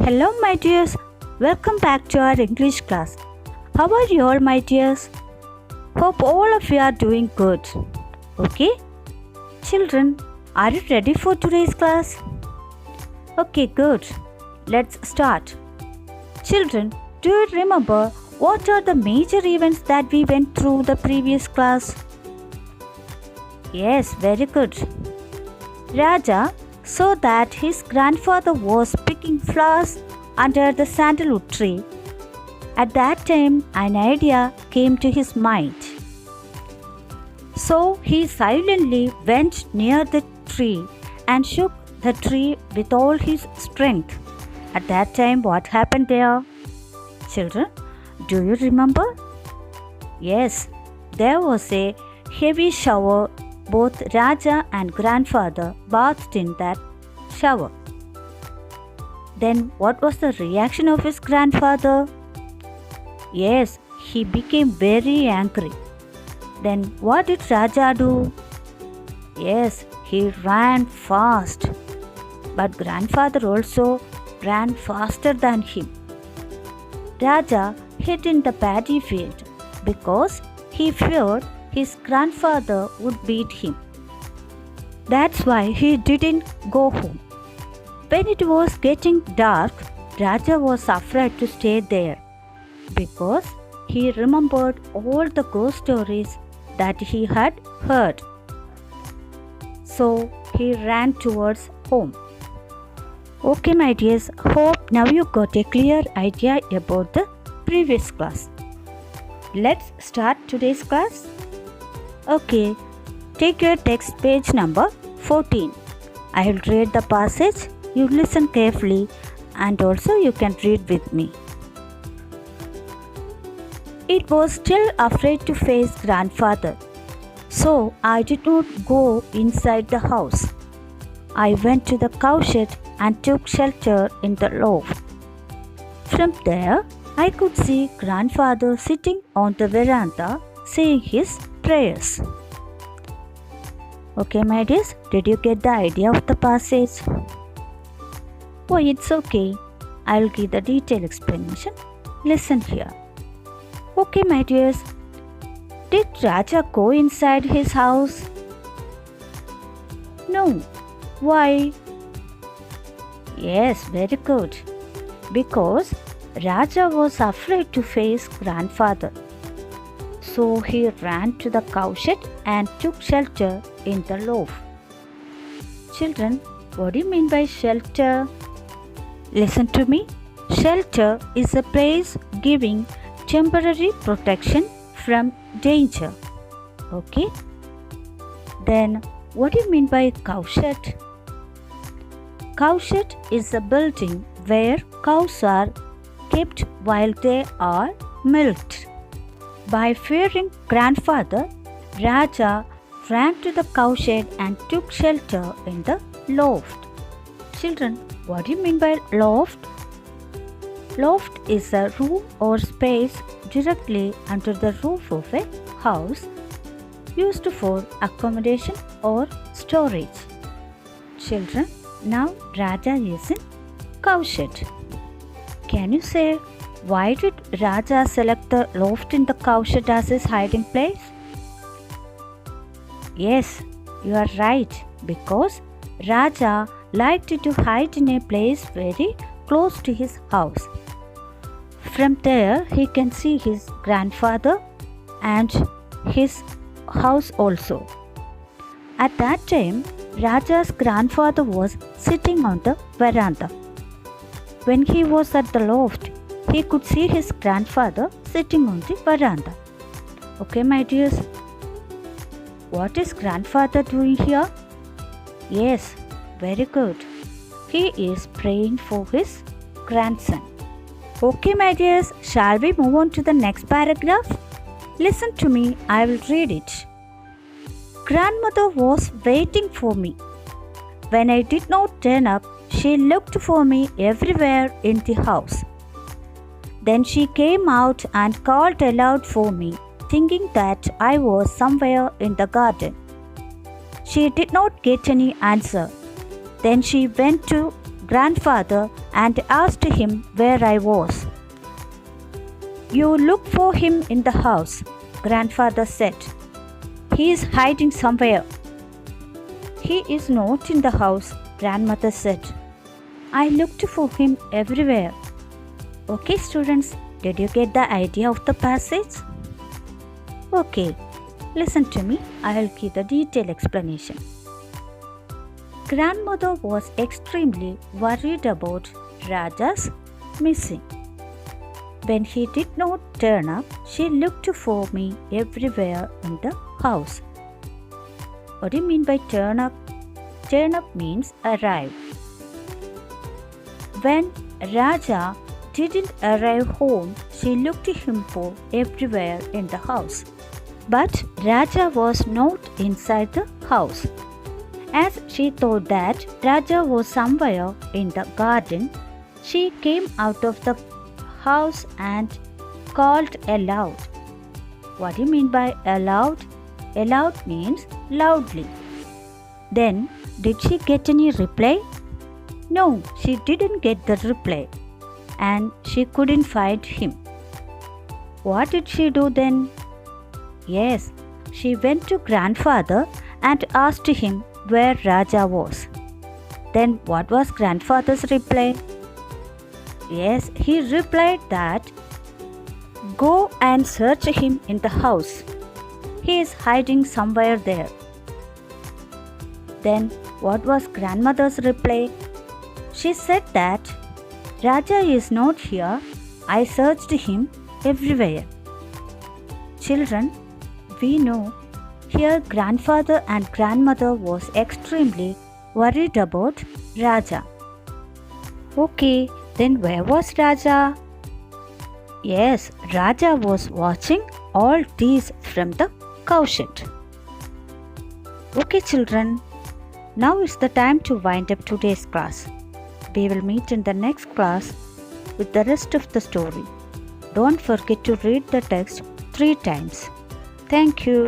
Hello, my dears. Welcome back to our English class. How are you all, my dears? Hope all of you are doing good. Okay? Children, are you ready for today's class? Okay, good. Let's start. Children, do you remember what are the major events that we went through the previous class? Yes, very good. Raja saw that his grandfather was picking flowers under the sandalwood tree. At that time, an idea came to his mind. So he silently went near the tree and shook the tree with all his strength. At that time, what happened there? Children, do you remember? Yes, there was a heavy shower. Both Raja and grandfather bathed in that shower. Then what was the reaction of his grandfather? Yes, he became very angry. Then what did Raja do? Yes, he ran fast. But grandfather also ran faster than him. Raja hid in the paddy field because he feared his grandfather would beat him. That's why he didn't go home. When it was getting dark, Raja was afraid to stay there because he remembered all the ghost stories that he had heard. So he ran towards home. Okay, my dears, hope now you got a clear idea about the previous class. Let's start today's class. Okay, take your text page number 14. I will read the passage. You listen carefully and also you can read with me. It was still afraid to face grandfather, so I did not go inside the house. I went to the cowshed and took shelter in the loft. From there, I could see grandfather sitting on the veranda saying his prayers. Okay, my dears, did you get the idea of the passage? Oh, it's okay. I'll give the detailed explanation. Listen here. Okay, my dears, did Raja go inside his house? No. Why? Yes, very good. Because Raja was afraid to face grandfather. So he ran to the cowshed and took shelter in the loft. Children, what do you mean by shelter? Listen to me. Shelter is a place giving temporary protection from danger. Okay? Then what do you mean by cowshed? Cowshed is a building where cows are kept while they are milked. By fearing grandfather, Raja ran to the cowshed and took shelter in the loft. Children, what do you mean by loft? Loft is a room or space directly under the roof of a house used for accommodation or storage. Children, now Raja is in cowshed. Can you say why did Raja select the loft in the cowshed as his hiding place? Yes, you are right, because Raja liked to hide in a place very close to his house. From there, he can see his grandfather and his house also. At that time, Raja's grandfather was sitting on the veranda. When he was at the loft, he could see his grandfather sitting on the veranda. Okay, my dears. What is grandfather doing here? Yes, very good. He is praying for his grandson. Okay, my dears, shall we move on to the next paragraph? Listen to me, I will read it. Grandmother was waiting for me. When I did not turn up, she looked for me everywhere in the house. Then she came out and called aloud for me, thinking that I was somewhere in the garden. She did not get any answer. Then she went to grandfather and asked him where I was. You look for him in the house, grandfather said. He is hiding somewhere. He is not in the house, grandmother said. I looked for him everywhere. Okay, students, did you get the idea of the passage? Okay, listen to me. I will give the detailed explanation. Grandmother was extremely worried about Raja's missing. When he did not turn up, she looked for me everywhere in the house. What do you mean by turn up? Turn up means arrive. When Raja didn't arrive home, she looked him for everywhere in the house. But Raja was not inside the house. As she thought that Raja was somewhere in the garden, she came out of the house and called aloud. What do you mean by aloud? Aloud means loudly. Then, did she get any reply? No, she didn't get the reply, and she couldn't find him. What did she do then? Yes, she went to grandfather and asked him where Raja was. Then what was grandfather's reply? Yes, he replied that go and search him in the house. He is hiding somewhere there. Then what was grandmother's reply? She said that Raja is not here. I searched him everywhere. Children, we know here grandfather and grandmother was extremely worried about Raja. Okay, then where was Raja? Yes, Raja was watching all these from the cowshed. Okay, children, now is the time to wind up today's class. We will meet in the next class with the rest of the story. Don't forget to read the text 3 times. Thank you.